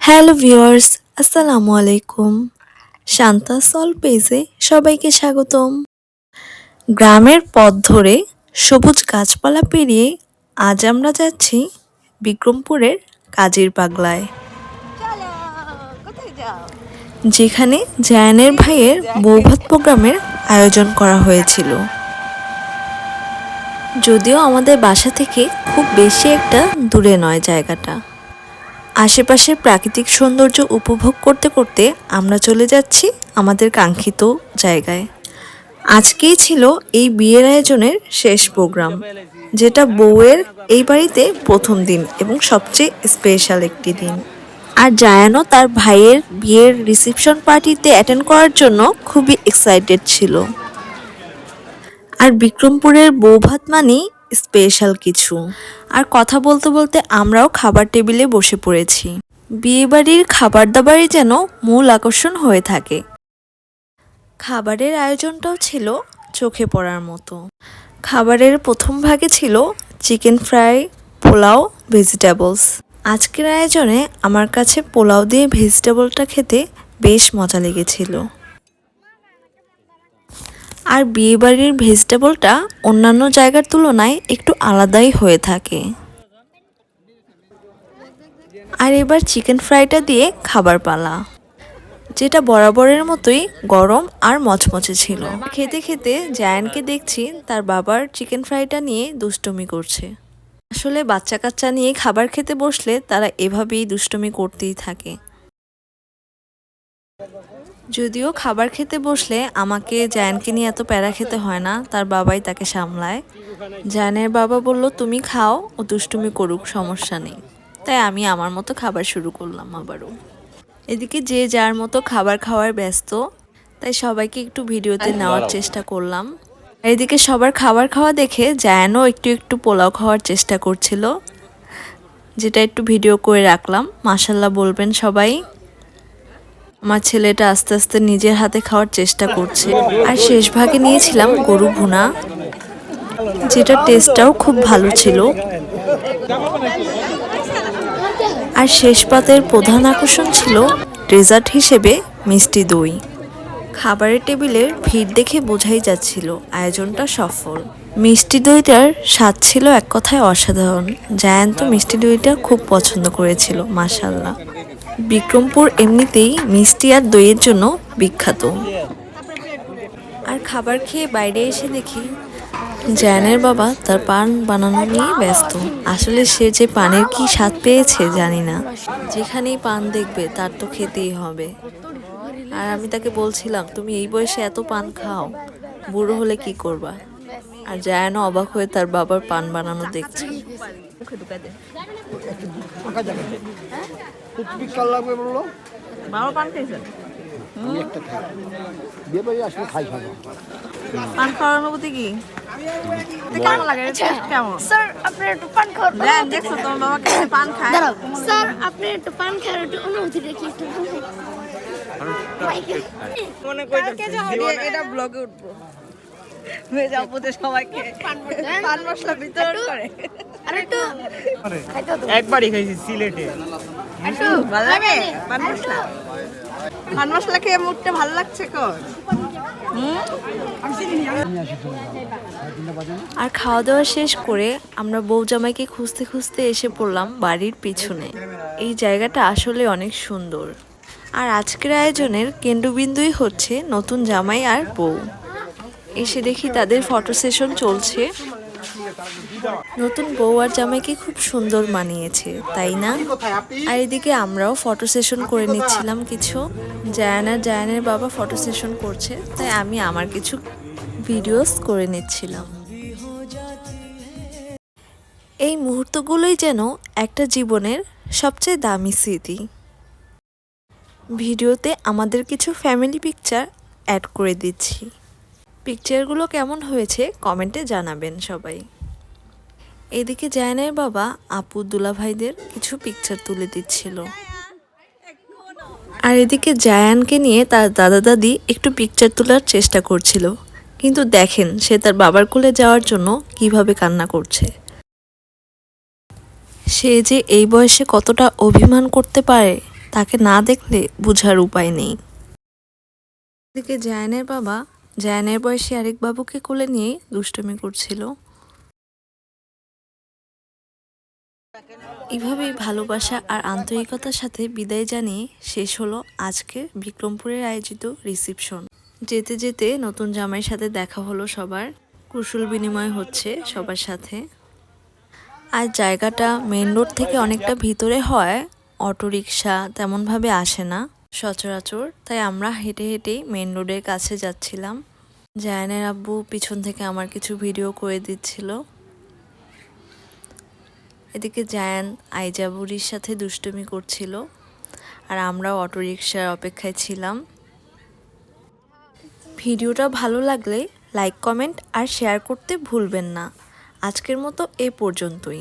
Hello viewers, আসসালামু আলাইকুম। শান্তা সল পেজে সবাইকে স্বাগতম। গ্রামের পথ ধরে সবুজ গাছপালা পেরিয়ে আজ আমরা যাচ্ছি বিক্রমপুরের কাজীর পাগলায়, যেখানে জায়ানের ভাইয়ের বৌভাত প্রোগ্রামের আয়োজন করা হয়েছিল। যদিও আমাদের বাসা থেকে খুব বেশি একটা দূরে নয় জায়গাটা। আশেপাশের প্রাকৃতিক সৌন্দর্য উপভোগ করতে করতে আমরা চলে যাচ্ছি আমাদের কাঙ্ক্ষিত জায়গায়। আজকেই ছিল এই বিয়ের আয়োজনের শেষ প্রোগ্রাম, যেটা বউয়ের এই বাড়িতে প্রথম দিন এবং সবচেয়ে স্পেশাল একটি দিন। আর জায়ানও তার ভাইয়ের বিয়ের রিসেপশন পার্টিতে অ্যাটেন্ড করার জন্য খুবই এক্সাইটেড ছিল। আর বিক্রমপুরের বৌভাত মানেই স্পেশাল কিছু। আর কথা বলতে বলতে আমরাও খাবার টেবিলে বসে পড়েছি। বিয়েবাড়ির খাবার দাবারই যেন মূল আকর্ষণ হয়ে থাকে। খাবারের আয়োজনটাও ছিল চোখে পড়ার মতো। খাবারের প্রথম ভাগে ছিল চিকেন ফ্রাই, পোলাও, ভেজিটেবলস। আজকের আয়োজনে আমার কাছে পোলাও দিয়ে ভেজিটেবলটা খেতে বেশ মজা লেগেছিল। আর বিয়েবাড়ির ভেজিটেবলটা অন্যান্য জায়গার তুলনায় একটু আলাদাই হয়ে থাকে। আর এবার চিকেন ফ্রাইটা দিয়ে খাবার পালা, যেটা বরাবরের মতোই গরম আর মচমচে ছিল। খেতে খেতে জায়ানকে দেখছি তার বাবার চিকেন ফ্রাইটা নিয়ে দুষ্টুমি করছে। আসলে বাচ্চা কাচ্চা নিয়ে খাবার খেতে বসলে তারা এভাবেই দুষ্টুমি করতেই থাকে। যদিও খাবার খেতে বসলে আমাকে জায়ানকে নিয়ে এত প্যারা খেতে হয় না, তার বাবাই তাকে সামলায়। জায়ানের বাবা বলল, তুমি খাও, ও দুষ্টুমি করুক, সমস্যা নেই। তাই আমি আমার মতো খাবার শুরু করলাম আবারও। এদিকে যে যার মতো খাবার খাওয়ার ব্যস্ত, তাই সবাইকে একটু ভিডিওতে নেওয়ার চেষ্টা করলাম। এদিকে সবার খাবার খাওয়া দেখে জায়ানও একটু একটু পোলাও খাওয়ার চেষ্টা করছিল, যেটা একটু ভিডিও করে রাখলাম। মাশাল্লাহ বলবেন সবাই। আমার ছেলেটা আস্তে আস্তে নিজের হাতে খাওয়ার চেষ্টা করছে। আর শেষ ভাগে নিয়েছিলাম গরু ভুনা, যেটা টেস্টটাও খুব ভালো ছিল। আর শেষ পাতের প্রধান আকর্ষণ ছিল ডেজার্ট হিসেবে মিষ্টি দই। খাবারের টেবিলের ভিড় দেখে বোঝাই যাচ্ছিল আয়োজনটা সফল। মিষ্টি দইটার স্বাদ ছিল এক কথায় অসাধারণ। জায়ান তো মিষ্টি দইটা খুব পছন্দ করেছিল, মাশাআল্লাহ। বিক্রমপুর এমনিতেই মিষ্টি আর দইয়ের জন্য বিখ্যাত। আর খাবার খেয়ে বাইরে এসে দেখি জায়ানের বাবা তার পান বানানো নিয়ে ব্যস্ত। আসলে সে যে পানের কি স্বাদ পেয়েছে জানি না। যেখানেই পান দেখবে তার তো খেতেই হবে। আর আমি তাকে বলছিলাম, তুমি এই বয়সে এত পান খাও, বুড়ো হলে কি করবা? আর জায়ানও অবাক হয়ে তার বাবার পান বানানো দেখছে। বাবা পান খাইছেন? পান খাওয়ার অনুভূতি কি? কেমন লাগে? কেমন? স্যার আপনি একটু পান খাওয়ার দেখছো তোমার বাবা কেমন পান খায়? স্যার আপনি একটু পান খাওয়ার একটু অনুভূতিটা কি একটু মনে করতে এটা ব্লগে উঠবো, হয়ে যাও উপদেশ সবাইকে পান মশলা বিতরণ করে। আর একটু একবারই খাইছি সিলেটে। একটু ভালো লাগে পান মশলা? পান মশলা খেয়ে মুখটা ভালো লাগছে কর? আর খাওয়া দাওয়া শেষ করে আমরা বউ জামাইকে খুঁজতে খুঁজতে এসে পড়লাম বাড়ির পিছনে। এই জায়গাটা আসলে অনেক সুন্দর। আর আজকের আয়োজনের কেন্দ্রবিন্দুই হচ্ছে নতুন জামাই আর বউ। এসে দেখি তাদের ফটো সেশন চলছে। নতুন বউ আর জামাইকে খুব সুন্দর মানিয়েছে, তাই না? আর এদিকে আমরাও ফটো সেশন করে নিচ্ছিলাম কিছু। জায়ান আর জায়ানের বাবা ফটো সেশন করছে, তাই আমি আমার কিছু ভিডিওস করে নিচ্ছিলাম। এই মুহূর্তগুলোই যেন একটা জীবনের সবচেয়ে দামি স্মৃতি। ভিডিওতে আমাদের কিছু ফ্যামিলি পিকচার অ্যাড করে দিচ্ছি। পিকচারগুলো কেমন হয়েছে কমেন্টে জানাবেন সবাই। এদিকে জায়ানের বাবা আপু দুলাভাইদের কিছু পিকচার তুলে দিচ্ছিল। আর এদিকে জায়ানকে নিয়ে তার দাদা দাদি একটু পিকচার তোলার চেষ্টা করছিল, কিন্তু দেখেন সে তার বাবার কোলে যাওয়ার জন্য কিভাবে কান্না করছে। সে যে এই বয়সে কতটা অভিমান করতে পারে তাকে না দেখলে বোঝার উপায় নেই। এদিকে জায়ানের বাবা জায়ানের বয়সী আরেক বাবুকে কোলে নিয়ে দুষ্টুমি করছিল। এভাবেই ভালোবাসা আর আন্তরিকতার সাথে বিদায় জানিয়ে শেষ হলো আজকের বিক্রমপুরের আয়োজিত রিসেপশন। যেতে যেতে নতুন জামাইয়ের সাথে দেখা হলো সবার, কুশল বিনিময় হচ্ছে সবার সাথে। আর জায়গাটা মেন রোড থেকে অনেকটা ভিতরে হয়, অটোরিকশা তেমনভাবে আসে না সচরাচর, তাই আমরা হেঁটে হেঁটেই মেন রোডের কাছে যাচ্ছিলাম। জায়ানের আব্বু পিছন থেকে আমার কিছু ভিডিও করে দিচ্ছিল। এদিকে জায়ান আইজা বুড়ির সাথে দুষ্টুমি করছিল আর আমরাও অটোরিকশার অপেক্ষায় ছিলাম। ভিডিওটা ভালো লাগলে লাইক কমেন্ট আর শেয়ার করতে ভুলবেন না। আজকের মতো এ পর্যন্তই।